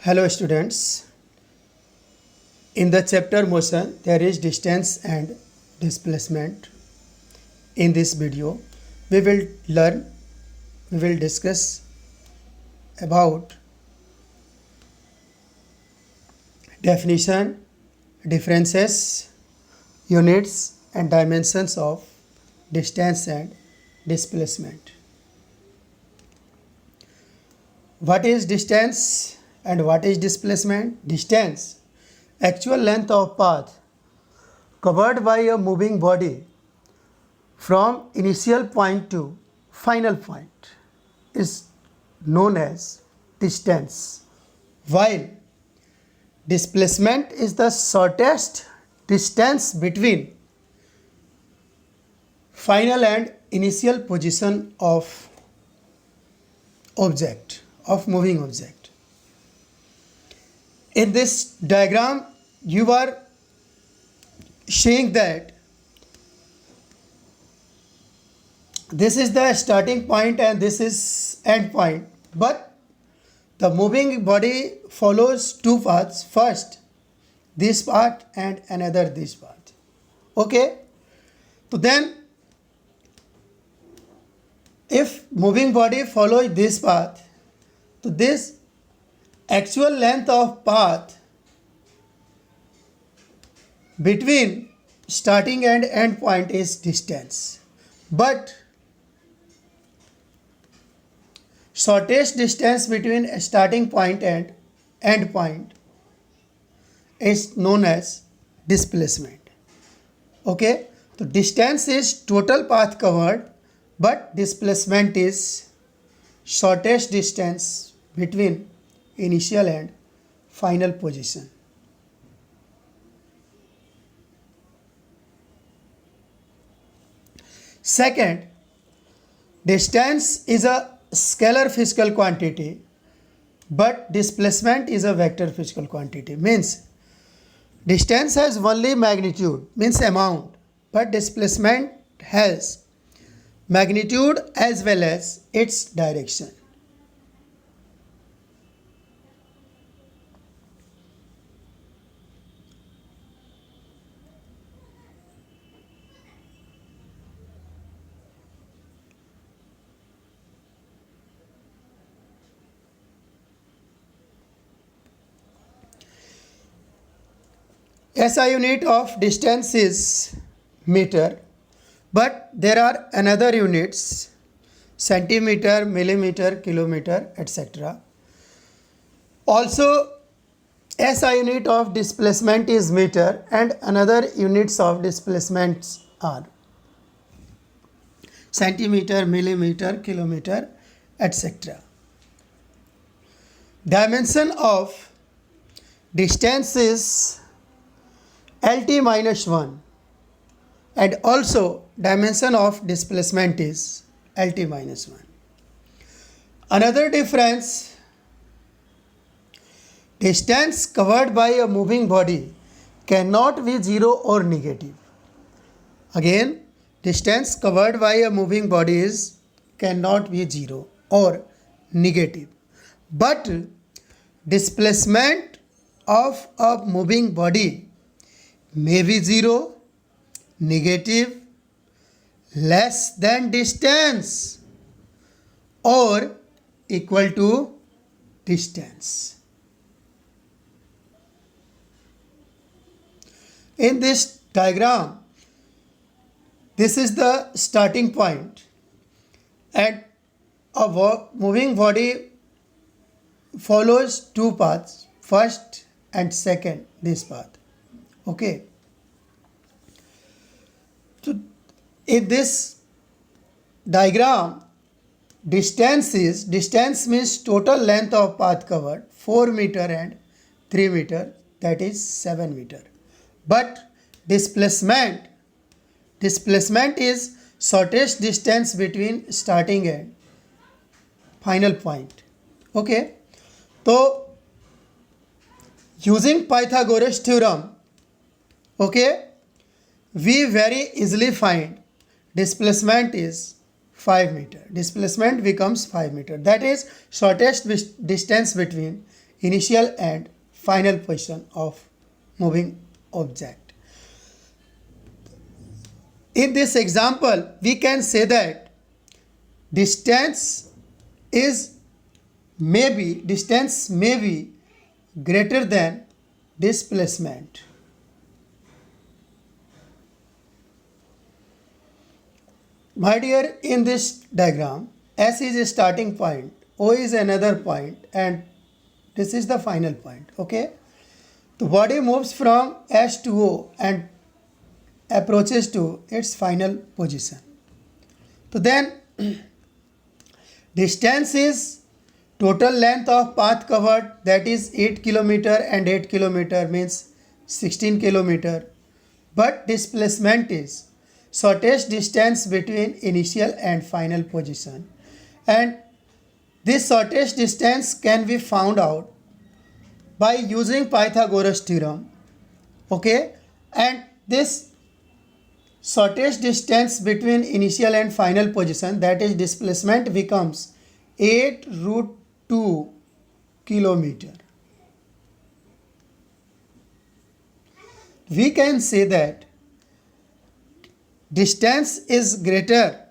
Hello students, in the chapter motion there is distance and displacement. In this video we will discuss about definition, differences, units and dimensions of distance and displacement. What is distance and what is displacement? Distance, actual length of path covered by a moving body from initial point to final point is known as distance, while displacement is the shortest distance between final and initial position of moving object. In this diagram you are seeing that this is the starting point and this is end point, but the moving body follows two paths, first this path and another this path. Okay, so then if moving body follows this path, so this actual length of path between starting and end point is distance, but shortest distance between starting point and end point is known as displacement. Okay, so distance is total path covered, but displacement is shortest distance between initial and final position. Second, distance is a scalar physical quantity, but displacement is a vector physical quantity. Means distance has only magnitude, means amount, but displacement has magnitude as well as its direction. SI unit of distance is meter, but there are another units, centimeter, millimeter, kilometer, etc. Also, SI unit of displacement is meter and another units of displacements are centimeter, millimeter, kilometer, etc. Dimension of distance is LT minus 1 and also dimension of displacement is LT minus 1. Another difference, distance covered by a moving body cannot be 0 or negative. Again, distance covered by a moving body cannot be 0 or negative. But displacement of a moving body may be 0, negative, less than distance or equal to distance. In this diagram, this is the starting point and a moving body follows two paths, first and second this path. Okay, so in this diagram, distance means total length of path covered 4 meter and 3 meter, that is 7 meter. But displacement is shortest distance between starting and final point. Okay, so using Pythagoras theorem, okay, we very easily find displacement is 5 meter. Displacement becomes 5 meter. That is shortest distance between initial and final position of moving object. In this example, we can say that distance may be greater than displacement. My dear, in this diagram, S is a starting point, O is another point, and this is the final point. Okay, the body moves from S to O and approaches to its final position. So then distance is total length of path covered, that is 8 kilometer, and 8 kilometer means 16 kilometer. But displacement is shortest distance between initial and final position, and this shortest distance can be found out by using Pythagoras theorem. Okay, and this shortest distance between initial and final position, that is displacement, becomes 8 root 2 kilometer. We can say that distance is greater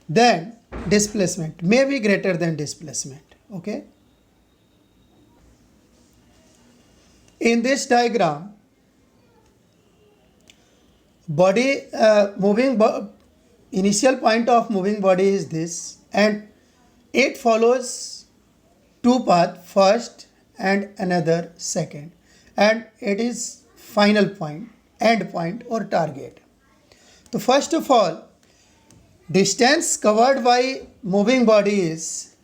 than displacement, may be greater than displacement. Okay, in this diagram, initial point of moving body is this, and it follows two paths, first and another second, and it is final point, end point or target. So first of all, distance covered by moving body is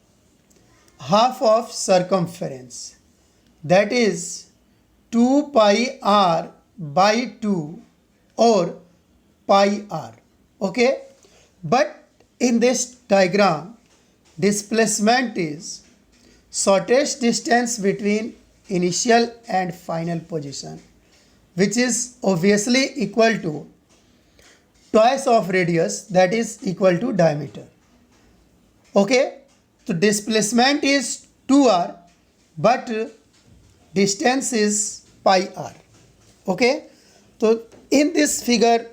half of circumference, that is 2 pi r by 2 or pi r. Okay, but in this diagram, displacement is shortest distance between initial and final position, which is obviously equal to twice of radius, that is equal to diameter. Okay, so displacement is 2r, but distance is pi r. Okay, so in this figure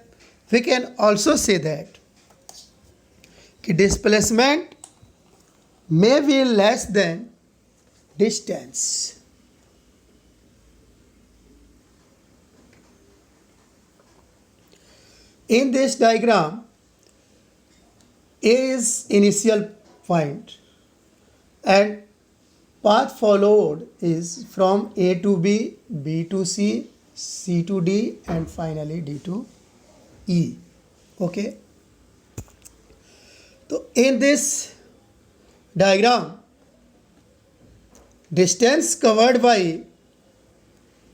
we can also say that displacement may be less than distance. In this diagram, A is initial point and path followed is from A to B, B to C, C to D, and finally D to E. Okay. So in this diagram, distance covered by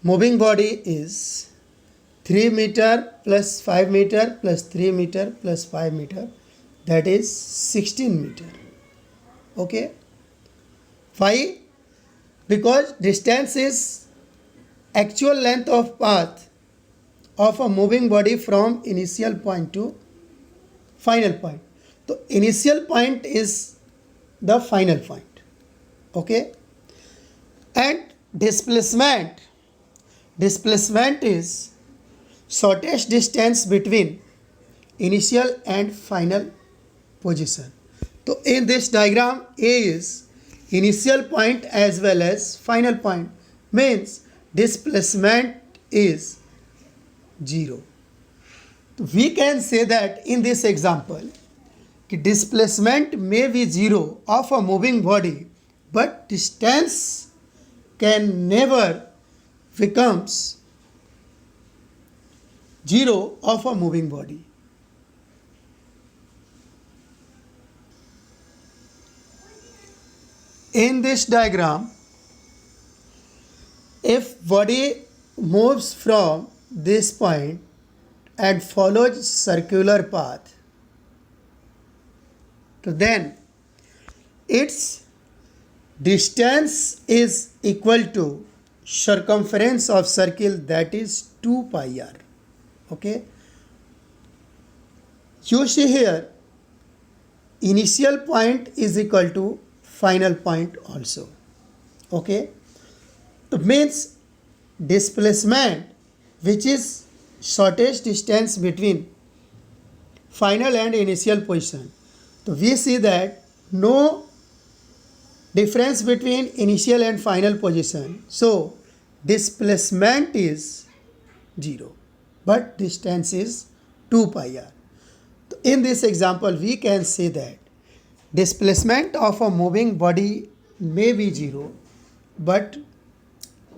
moving body is 3 meter plus 5 meter plus 3 meter plus 5 meter, that is 16 meter. Okay. Why? Because distance is actual length of path of a moving body from initial point to final point. So initial point is the final point. Okay. And displacement is shortest distance between initial and final position. So in this diagram, A is initial point as well as final point, means displacement is 0. We can say that in this example, displacement may be 0 of a moving body, but distance can never becomes 0 of a moving body. In this diagram, if body moves from this point and follows circular path, so then its distance is equal to circumference of circle, that is 2 pi r. Okay. You see here, initial point is equal to final point also. Okay, so means displacement, which is shortest distance between final and initial position. So we see that no difference between initial and final position. So displacement is 0, but distance is 2 pi r. In this example, we can say that displacement of a moving body may be 0, but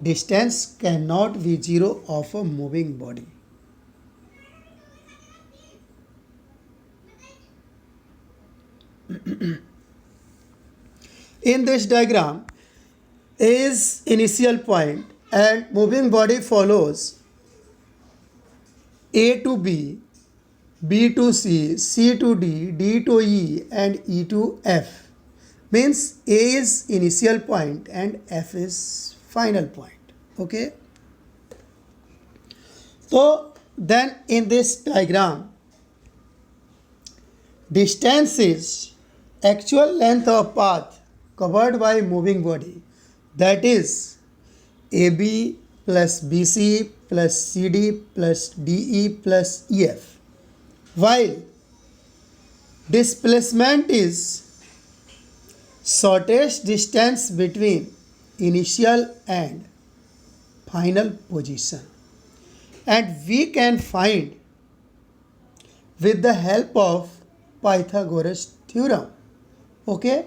distance cannot be 0 of a moving body. In this diagram, A is initial point and moving body follows A to B, B to C, C to D, D to E and E to F. Means A is initial point and F is final point. Okay. So then in this diagram, distance is actual length of path covered by moving body, that is AB plus BC plus CD plus DE plus EF, while displacement is shortest distance between initial and final position, and we can find with the help of Pythagoras theorem. Okay,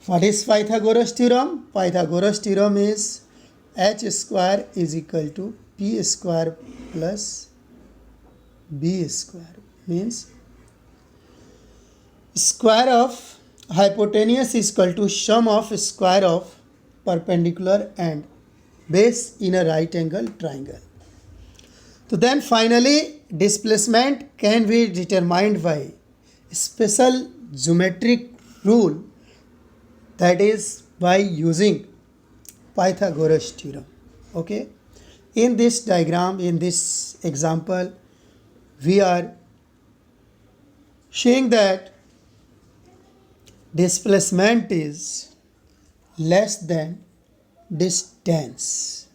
what is Pythagoras theorem? Pythagoras theorem is h square is equal to p square plus b square, means square of hypotenuse is equal to sum of square of perpendicular and base in a right angle triangle. So then finally displacement can be determined by special geometric rule, that is by using Pythagoras theorem. Okay, in this diagram, in this example, we are showing that displacement is less than distance.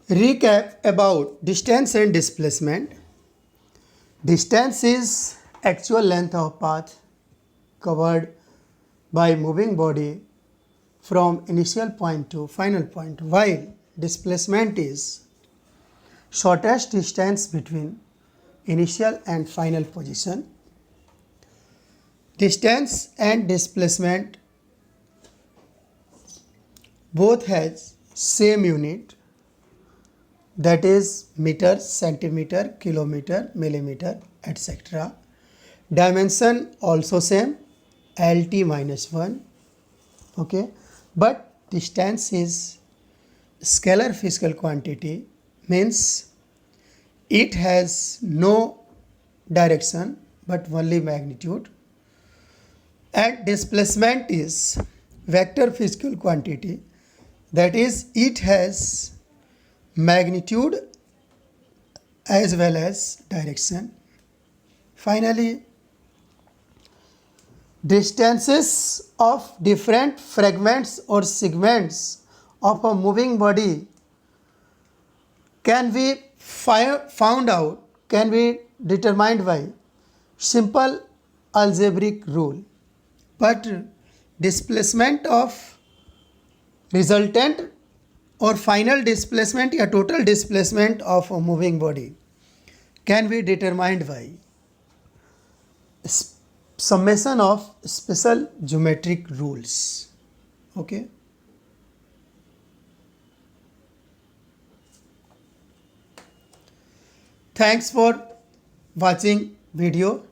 Recap about distance and displacement. Distance is actual length of path covered by moving body from initial point to final point, while displacement is shortest distance between initial and final position. Distance and displacement both has same unit, that is meter, centimeter, kilometer, millimeter, etc. Dimension also same, LT minus 1. Okay, but distance is scalar physical quantity, means it has no direction but only magnitude, and displacement is vector physical quantity, that is it has magnitude as well as direction. Finally, distances of different fragments or segments of a moving body can be found out, can be determined by simple algebraic rule, but displacement of resultant or final displacement or total displacement of a moving body can be determined by summation of special geometric rules. Okay. Thanks for watching video.